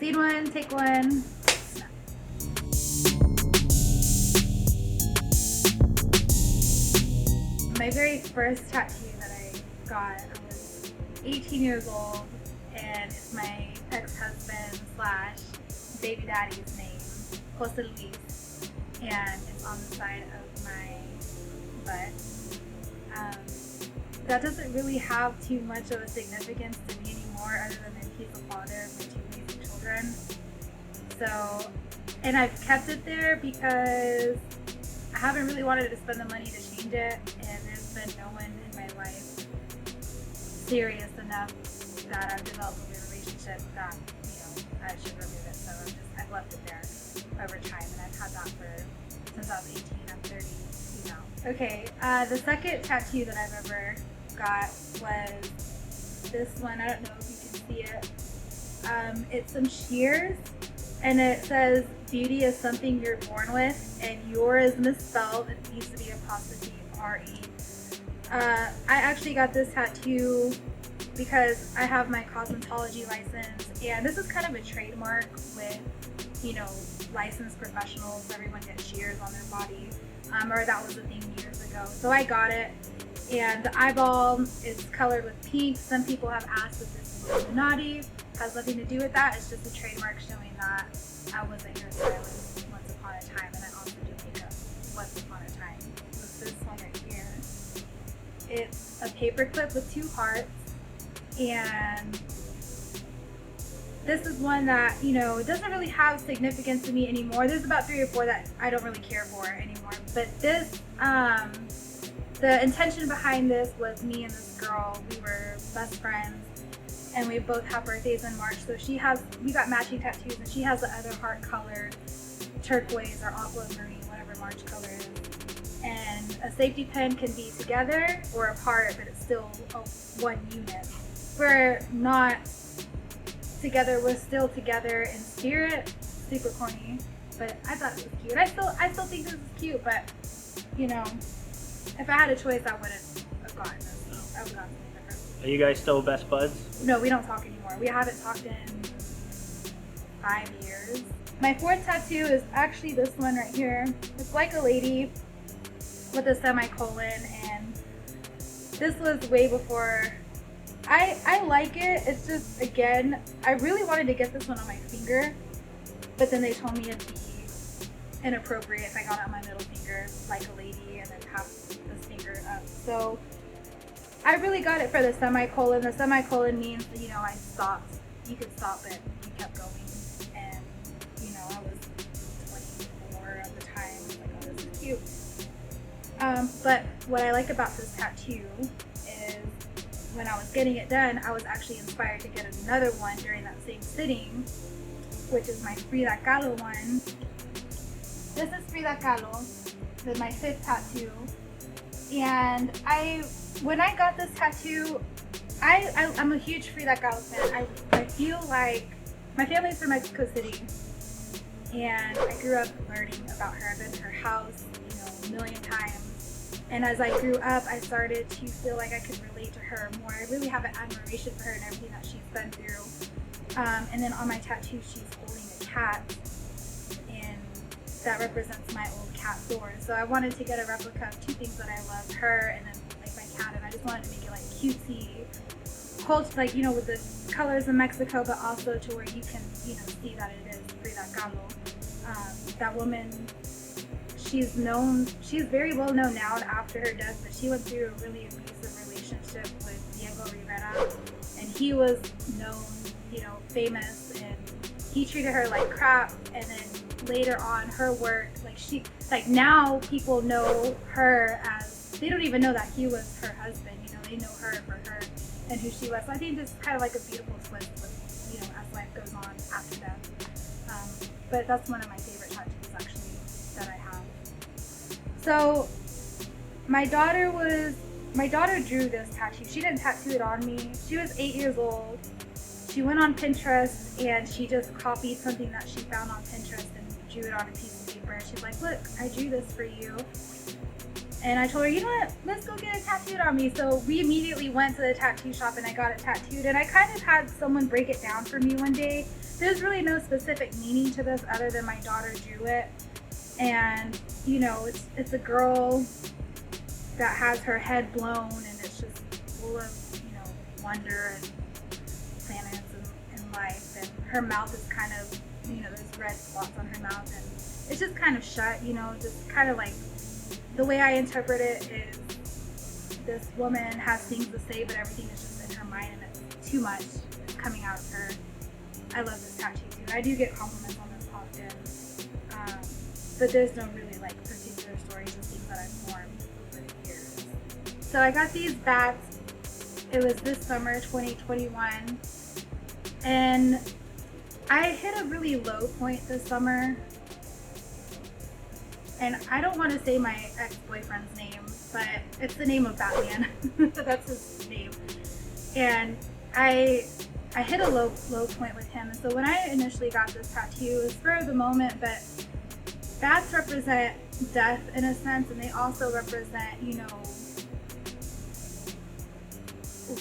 Scene one, take one. My very first tattoo that I got, I was 18 years old, and it's my ex-husband slash baby daddy's name, Jose Luis, and it's on the side of my butt. That doesn't really have too much of a significance to me anymore, other than that he's the father of my two amazing children. So, and I've kept it there because I haven't really wanted to spend the money to change it, and there's been no one in my life serious enough that I've developed a relationship that, I should remove it. So I've left it there over time, and I've had that since I was 18. I'm 30 now. Okay, the second tattoo that I've ever got was this one. I don't know if you can see it. It's some shears, and it says, "Beauty is something you're born with, and your is misspelled. It needs to be apostrophe R-E." I actually got this tattoo because I have my cosmetology license, and this is kind of a trademark with, licensed professionals. Everyone gets shears on their body, or that was the thing years ago. So I got it, and the eyeball is colored with pink. Some people have asked if this is Illuminati. Has nothing to do with that. It's just a trademark showing that I was a hairstylist once upon a time, and I also do makeup once upon a time. With this one right here, it's a paper clip with 2 hearts, and this is one that, it doesn't really have significance to me anymore. There's about 3 or 4 that I don't really care for anymore. But this, the intention behind this was me and this girl, we were best friends, and we both have birthdays in March. So we got matching tattoos, and she has the other heart colored turquoise or aquamarine, whatever March color is. And a safety pin can be together or apart, but it's still one unit. We're not together, we're still together in spirit. Super corny, but I thought it was cute. I still think this is cute, but if I had a choice, I wouldn't have gotten this. I would have gotten something different. Are you guys still best buds? No, we don't talk anymore. We haven't talked in 5 years. My 4th tattoo is actually this one right here. It's like a lady with a semicolon, and this was way before. I like it. It's just, again, I really wanted to get this one on my finger, but then they told me it'd be inappropriate if I got it on my middle finger like a lady and then have this finger up. So I really got it for the semicolon. The semicolon means that, I stopped. You could stop it. You kept going. And, I was 24 at the time. Like, oh, this is cute. But what I like about this tattoo is when I was getting it done, I was actually inspired to get another one during that same sitting, which is my Frida Kahlo one. This is Frida Kahlo, my 5th tattoo. And when I got this tattoo, I'm a huge Frida Kahlo fan. I feel like my family's from Mexico City, and I grew up learning about her. I've been to her house, a million times. And as I grew up, I started to feel like I could relate to her more. I really have an admiration for her and everything that she's been through. And then on my tattoo, she's holding a cat, and that represents my old cat Thor. So I wanted to get a replica of 2 things that I love, her and then like my cat, and I just wanted to make it like cutesy, like with the colors of Mexico, but also to where you can see that it is Frida Kahlo. That woman, she's very well known now after her death, but she went through a really abusive relationship with Diego Rivera, and he was known, famous, and he treated her like crap. And then later on, her work, now people know her as, they don't even know that he was her husband, they know her for her and who she was. So I think this is kind of like a beautiful twist with, as life goes on after death. But that's one of my favorite tattoos actually that I have. So my daughter drew this tattoo. She didn't tattoo it on me. She was 8 years old. She went on Pinterest and she just copied something that she found on Pinterest and drew it on a piece of paper. She's like, "Look, I drew this for you." And I told her, "You know what, let's go get it tattooed on me." So we immediately went to the tattoo shop and I got it tattooed. And I kind of had someone break it down for me one day there's really no specific meaning to this other than my daughter drew it. And, you know, it's a girl that has her head blown, and it's just full of, you know, wonder and planets and life. And her mouth is kind of, you know, there's red spots on her mouth, and it's just kind of shut, you know, just kind of like, the way I interpret it is this woman has things to say, but everything is just in her mind, and it's too much coming out of her. I love this tattoo too. I do get compliments on this often, but there's no really like particular stories and things that I've formed over the years. So I got these bats. It was this summer, 2021, and I hit a really low point this summer. And I don't want to say my ex-boyfriend's name, but it's the name of Batman. That's his name. And I hit a low point with him. And so when I initially got this tattoo, it was spur of the moment, but bats represent death in a sense, and they also represent, you know,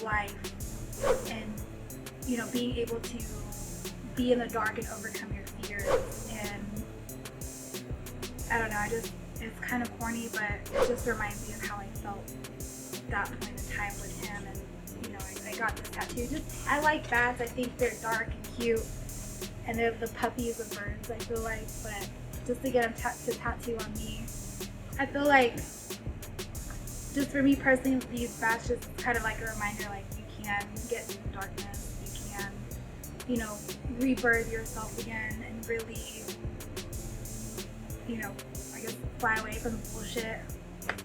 life and, you know, being able to be in the dark and overcome your fears. And I don't know, it's kind of corny, but it just reminds me of how I felt that point in time with him. And, you know, I got this tattoo. I like bats. I think they're dark and cute, and they're the puppies of birds, I feel like. But just to get them to tattoo on me, I feel like, just for me personally, these bats just kind of like a reminder, like, you can get through darkness, you can, you know, rebirth yourself again and really, you know, I guess fly away from the bullshit,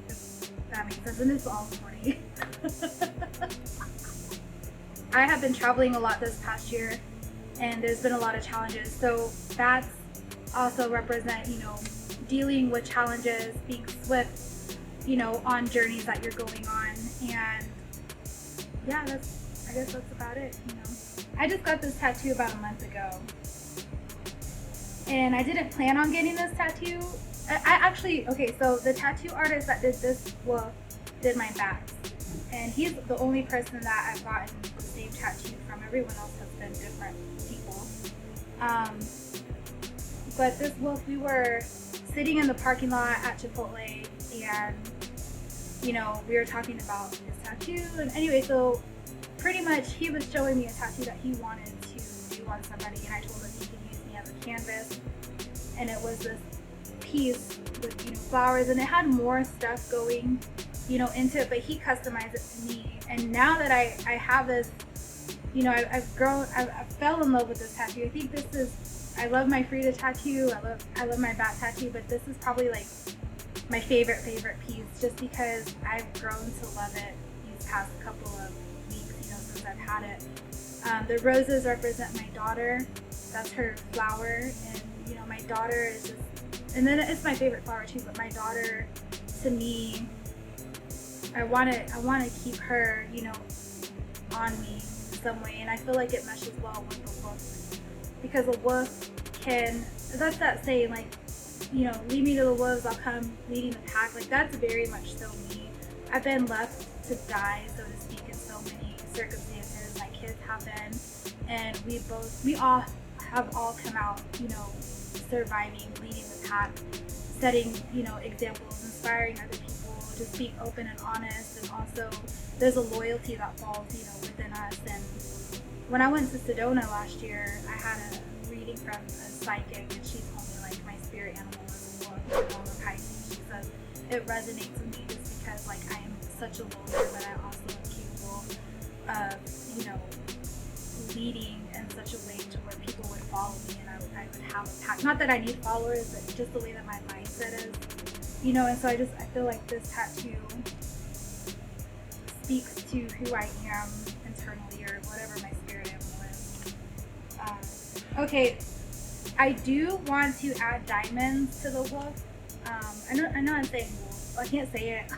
if that makes sense. And it's all corny. I have been traveling a lot this past year, and there's been a lot of challenges. So bats also represent, you know, dealing with challenges, being swift, you know, on journeys that you're going on. And yeah, I guess that's about it, you know. I just got this tattoo about a month ago. And I didn't plan on getting this tattoo. I actually, okay, so the tattoo artist that did this wolf did my backs. And he's the only person that I've gotten the same tattoo from. Everyone else has been different people. But this wolf, we were sitting in the parking lot at Chipotle, and, you know, we were talking about his tattoo. And anyway, so pretty much he was showing me a tattoo that he wanted to do on somebody, and I told him he could use me as a canvas. And it was this piece with, you know, flowers, and it had more stuff going, you know, into it, but he customized it to me. And now that I have this, you know, I fell in love with this tattoo. I think this is, I love my Frida tattoo, I love my bat tattoo, but this is probably like my favorite piece, just because I've grown to love it these past couple of weeks, you know, since I've had it. The roses represent my daughter. That's her flower, and, you know, my daughter is just, and then it's my favorite flower too, but my daughter, to me, I want to keep her, you know, on me some way. And I feel like it meshes well with the wolf, because a wolf can, that's that saying, like, you know, lead me to the wolves, I'll come leading the pack. Like, that's very much so me. I've been left to die, so to speak, in so many circumstances. My kids have been, and we all have come out, you know, surviving, leading the pack, setting, you know, examples, inspiring other people, just being open and honest. And also there's a loyalty that falls, you know, within us. And when I went to Sedona last year, I had a reading from a psychic, and she told me, like, my spirit animal is a wolf, or Pisces. She says it resonates with me just because, like, I am such a loner, but I also am capable of, you know, leading in such a way to where people would follow me, and I would have a pack. Not that I need followers, but just the way that my mindset is, you know. And so I feel like this tattoo speaks to who I am internally, or whatever my spirit animal is. Okay, I do want to add diamonds to the wolf. I know I'm saying wolf. I can't say it.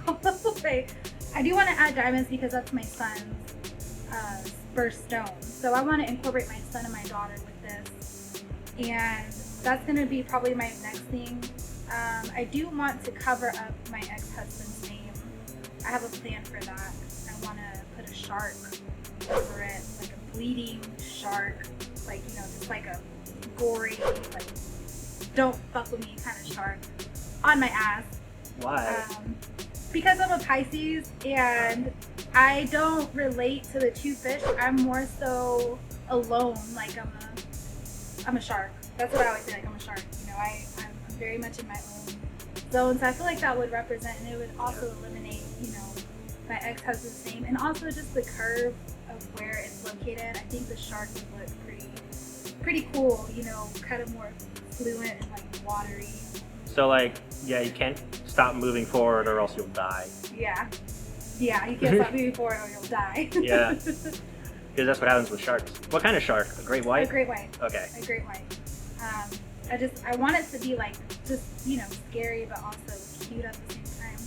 I do want to add diamonds because that's my son's first stone. So I want to incorporate my son and my daughter with this, and that's going to be probably my next thing. I do want to cover up my ex-husband's name. I have a plan for that. I want to put a shark over it, like a bleeding shark, like, you know, just like a gory, like, don't fuck with me kind of shark on my ass. Why? Because I'm a Pisces and I don't relate to the two fish. I'm more so alone. Like I'm a shark. That's what I always say. Like I'm a shark. You know, I'm very much in my own zone. So I feel like that would represent, and it would also eliminate, you know, my ex-husband's name, and also just the curve of where it's located. I think the shark would look pretty cool. You know, kind of more fluent and like watery. So like, yeah, you can't stop moving forward or else you'll die. Yeah. Yeah, you can't stop moving forward or you'll die. Yeah. Because that's what happens with sharks. What kind of shark? A great white? A great white. Okay. A great white. I want it to be like just, you know, scary but also cute at the same time.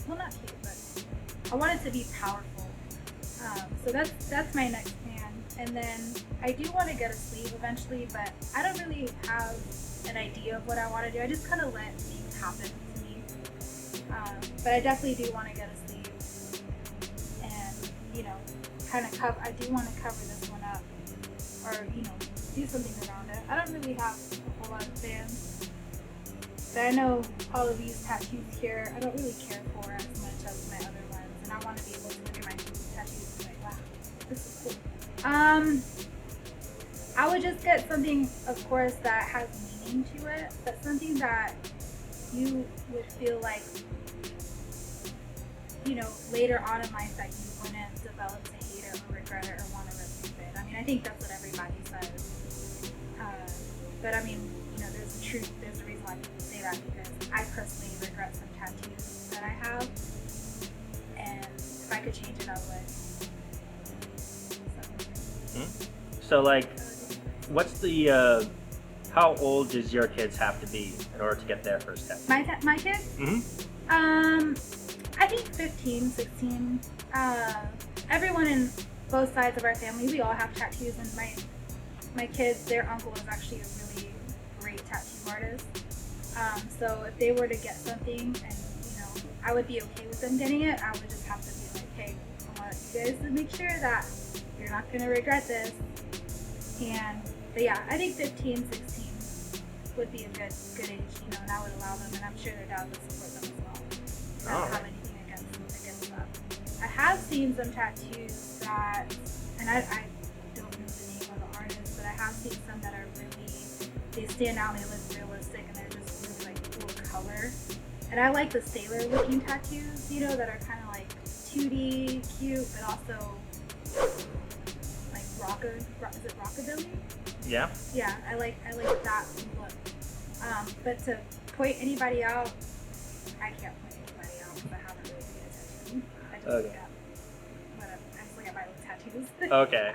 Well, not cute, but I want it to be powerful. So that's my next plan. And then I do want to get a sleeve eventually, but I don't really have an idea of what I want to do. I just kind of let things happen to me. But I definitely do want to get a sleeve and, you know, kind of cover. I do want to cover this one up, or, you know, do something around it. I don't really have a whole lot of fans, but I know all of these tattoos here I don't really care for as much as my other ones, and I want to be able to look at my tattoos and be like, wow, this is cool. I would just get something, of course, that has meaning to it, but something that you would feel like, you know, later on in life that you wouldn't develop to hate it or regret it or want to remove it. I mean, I think that's what everybody says. But I mean, you know, there's a truth, there's a reason why people say that, because I personally regret some tattoos that I have, and if I could change it, I would. So like, what's the, how old does your kids have to be in order to get their first tattoo? My kids? I think 15, 16. Everyone in both sides of our family, we all have tattoos, and my kids, their uncle is actually a really great tattoo artist. So if they were to get something, and, you know, I would be okay with them getting it, I would just have to be like, hey, I want you guys to make sure that you're not going to regret this. But yeah, I think 15, 16 would be a good age, you know, and I would allow them, and I'm sure their dad would support them as well. I don't have anything against that. I have seen some tattoos that, and I don't know the name of the artist, but I have seen some that are really, they stand out and they look realistic, and they're just really like full color. And I like the sailor looking tattoos, you know, that are kind of like 2D, cute, but also like is it rockabilly? Yeah. Yeah, I like that look. But to point anybody out, I can't point anybody out because I haven't really paid attention. I just look at my own tattoos. Okay.